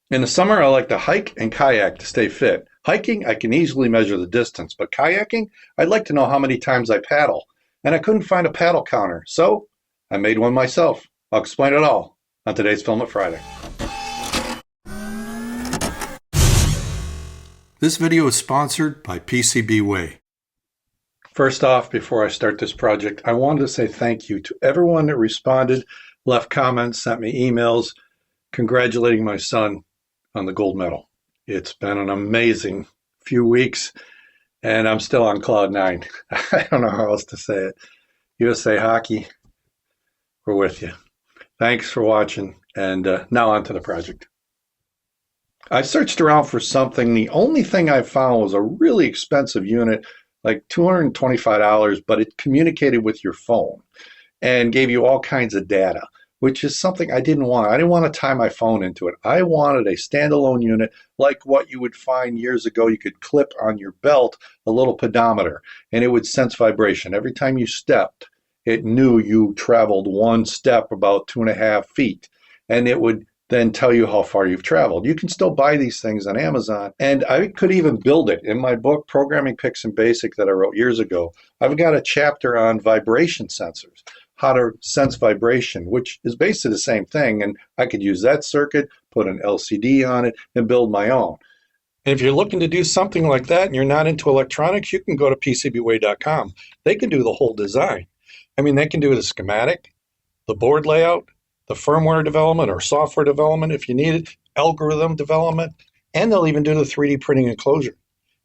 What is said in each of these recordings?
In the summer, I like to hike and kayak to stay fit. Hiking, I can easily measure the distance, but kayaking, I'd like to know how many times I paddle. And I couldn't find a paddle counter, so I made one myself. I'll explain it all on today's Filament Friday. This video is sponsored by PCB Way. First off, before I start this project, I wanted to say thank you to everyone that responded, left comments, sent me emails, congratulating my son on the gold medal. It's been an amazing few weeks, and I'm still on cloud nine. I don't know how else to say it. USA Hockey, we're with you. Thanks for watching, and now on to the project. I searched around for something. The only thing I found was a really expensive unit, like $225, but it communicated with your phone and gave you all kinds of data, which is something I didn't want. I didn't want to tie my phone into it. I wanted a standalone unit like what you would find years ago. You could clip on your belt a little pedometer, and it would sense vibration. Every time you stepped, it knew you traveled one step about 2.5 feet, and it would then tell you how far you've traveled. You can still buy these things on Amazon, and I could even build it. In my book, Programming Picks and Basic, that I wrote years ago, I've got a chapter on vibration sensors, how to sense vibration, which is basically the same thing. And I could use that circuit, put an LCD on it, and build my own. And if you're looking to do something like that and you're not into electronics, you can go to PCBWay.com. They can do the whole design. I mean, they can do the schematic, the board layout, the firmware development or software development if you need it, algorithm development, and they'll even do the 3D printing enclosure.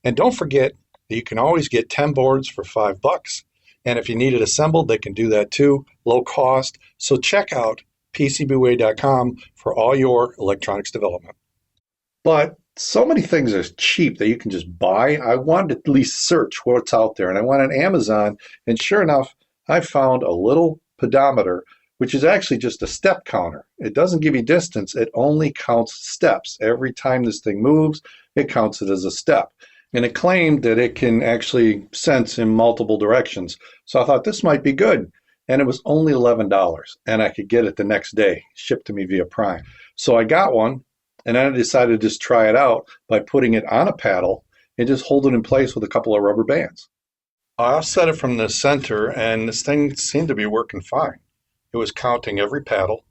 And don't forget that you can always get 10 boards for $5. And if you need it assembled, they can do that too, low cost. So check out PCBWay.com for all your electronics development. But so many things are cheap that you can just buy. I wanted to at least search what's out there. And I went on Amazon, and sure enough, I found a little pedometer, which is actually just a step counter. It doesn't give you distance, it only counts steps. Every time this thing moves, it counts it as a step. And it claimed that it can actually sense in multiple directions. So I thought this might be good. And it was only $11, and I could get it the next day, shipped to me via Prime. So I got one, and then I decided to just try it out by putting it on a paddle and just hold it in place with a couple of rubber bands. I offset it from the center, and this thing seemed to be working fine. It was counting every paddle.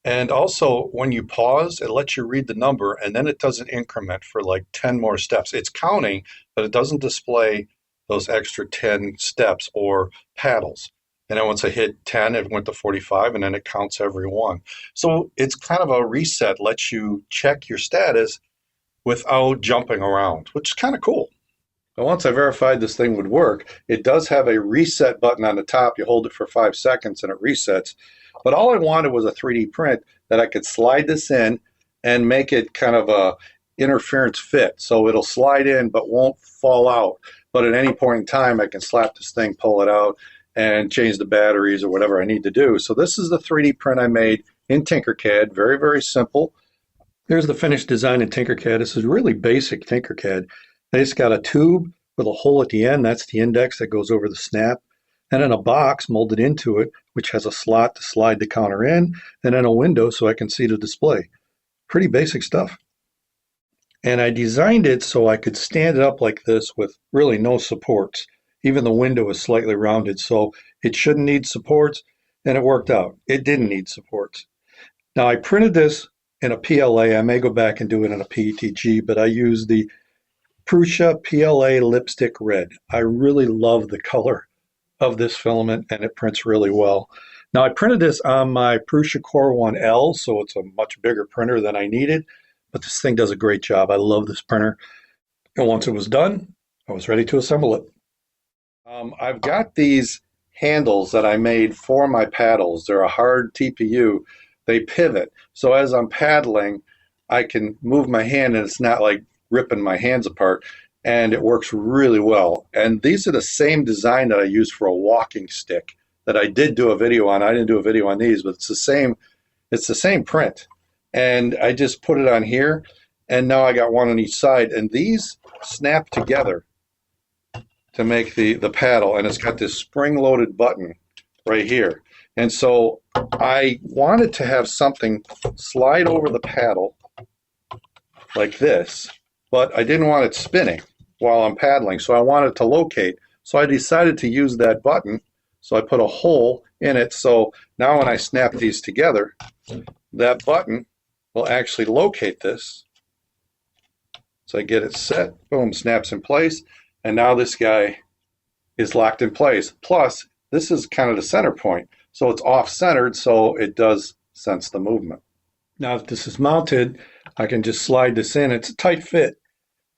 And also, when you pause, it lets you read the number, and then it does an increment for like 10 more steps. It's counting, but it doesn't display those extra 10 steps or paddles. And then once I hit 10, it went to 45, and then it counts every one. So it's kind of a reset, lets you check your status without jumping around, which is kind of cool. But once I verified this thing would work, it does have a reset button on the top. You hold it for 5 seconds and it resets. But all I wanted was a 3D print that I could slide this in and make it kind of a interference fit. So it'll slide in but won't fall out. But at any point in time, I can slap this thing, pull it out, and change the batteries or whatever I need to do. So this is the 3D print I made in Tinkercad. Very, very simple. Here's the finished design in Tinkercad. This is really basic Tinkercad. They just got a tube with a hole at the end. That's the index that goes over the snap. And then a box molded into it, which has a slot to slide the counter in, and then a window so I can see the display. Pretty basic stuff. And I designed it so I could stand it up like this with really no supports. Even the window is slightly rounded, so it shouldn't need supports, and it worked out. It didn't need supports. Now I printed this in a PLA. I may go back and do it in a PETG, but I used the Prusa PLA lipstick red. I really love the color of this filament, and it prints really well. Now I printed this on my Prusa Core 1L, so it's a much bigger printer than I needed, but this thing does a great job. I love this printer. And once it was done, I was ready to assemble it. I've got these handles that I made for my paddles. They're a hard TPU. They pivot. So as I'm paddling, I can move my hand and it's not like ripping my hands apart, and it works really well. And these are the same design that I use for a walking stick that I did do a video on. I didn't do a video on these, but it's the same print. And I just put it on here, and now I got one on each side, and these snap together to make the paddle, and it's got this spring-loaded button right here. And so I wanted to have something slide over the paddle like this, but I didn't want it spinning while I'm paddling, so I wanted to locate. So I decided to use that button. So I put a hole in it, so now when I snap these together, that button will actually locate this. So I get it set, boom, snaps in place, and now this guy is locked in place. Plus, this is kind of the center point, so it's off-centered, so it does sense the movement. Now that this is mounted, I can just slide this in. It's a tight fit,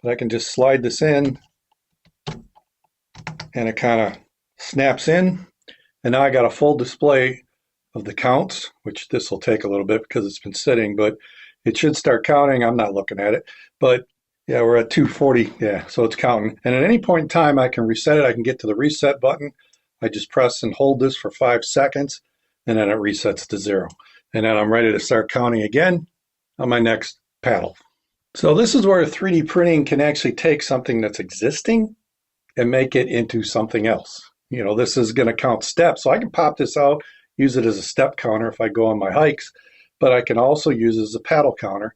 but I can just slide this in, and it kind of snaps in. And now I got a full display of the counts, which this will take a little bit because it's been sitting, but it should start counting. I'm not looking at it, but yeah, we're at 240. Yeah, so it's counting. And at any point in time, I can reset it. I can get to the reset button. I just press and hold this for 5 seconds, and then it resets to 0. And then I'm ready to start counting again on my next paddle. So this is where 3D printing can actually take something that's existing and make it into something else. You know, this is going to count steps, so I can pop this out, use it as a step counter if I go on my hikes, but I can also use it as a paddle counter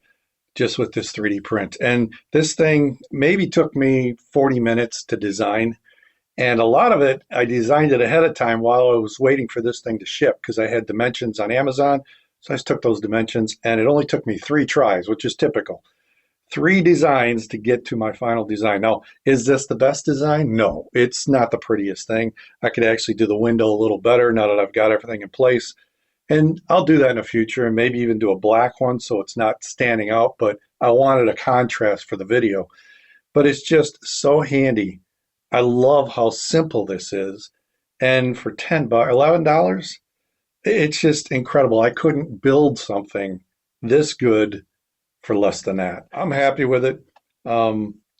just with this 3D print. And this thing maybe took me 40 minutes to design, and a lot of it, I designed it ahead of time while I was waiting for this thing to ship because I had dimensions on Amazon, so I just took those dimensions, and it only took me 3 tries, which is typical. 3 designs to get to my final design. Now, is this the best design? No, it's not the prettiest thing. I could actually do the window a little better now that I've got everything in place. And I'll do that in the future and maybe even do a black one so it's not standing out, but I wanted a contrast for the video. But it's just so handy. I love how simple this is. And for $10, $11, it's just incredible. I couldn't build something this good for less than that. I'm happy with it.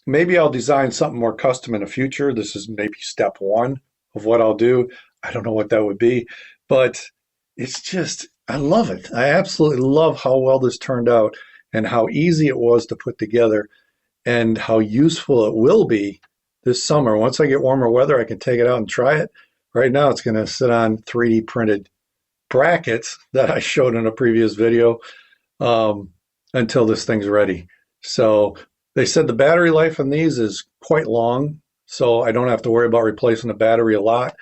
Maybe I'll design something more custom in the future. This is maybe step 1 of what I'll do. I don't know what that would be, but it's just, I love it. I absolutely love how well this turned out and how easy it was to put together and how useful it will be this summer. Once I get warmer weather, I can take it out and try it. Right now, it's going to sit on 3D printed brackets that I showed in a previous video. Until this thing's ready. So they said the battery life on these is quite long, so I don't have to worry about replacing the battery a lot,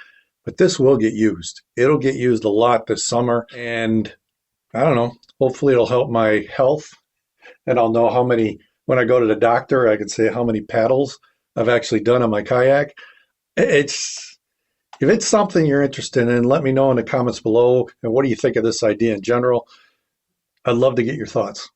but this will get used. It'll get used a lot this summer, and I don't know, hopefully it'll help my health, and I'll know how many, when I go to the doctor, I can say how many paddles I've actually done on my kayak. If it's something you're interested in, let me know in the comments below, and what do you think of this idea in general? I'd love to get your thoughts.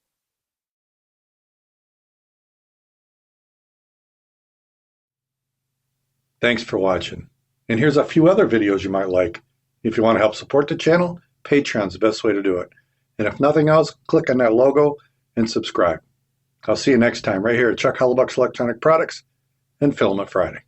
Thanks for watching. And here's a few other videos you might like. If you want to help support the channel, Patreon's the best way to do it. And if nothing else, click on that logo and subscribe. I'll see you next time right here at Chuck Hollenbach's Electronic Products and Filament Friday.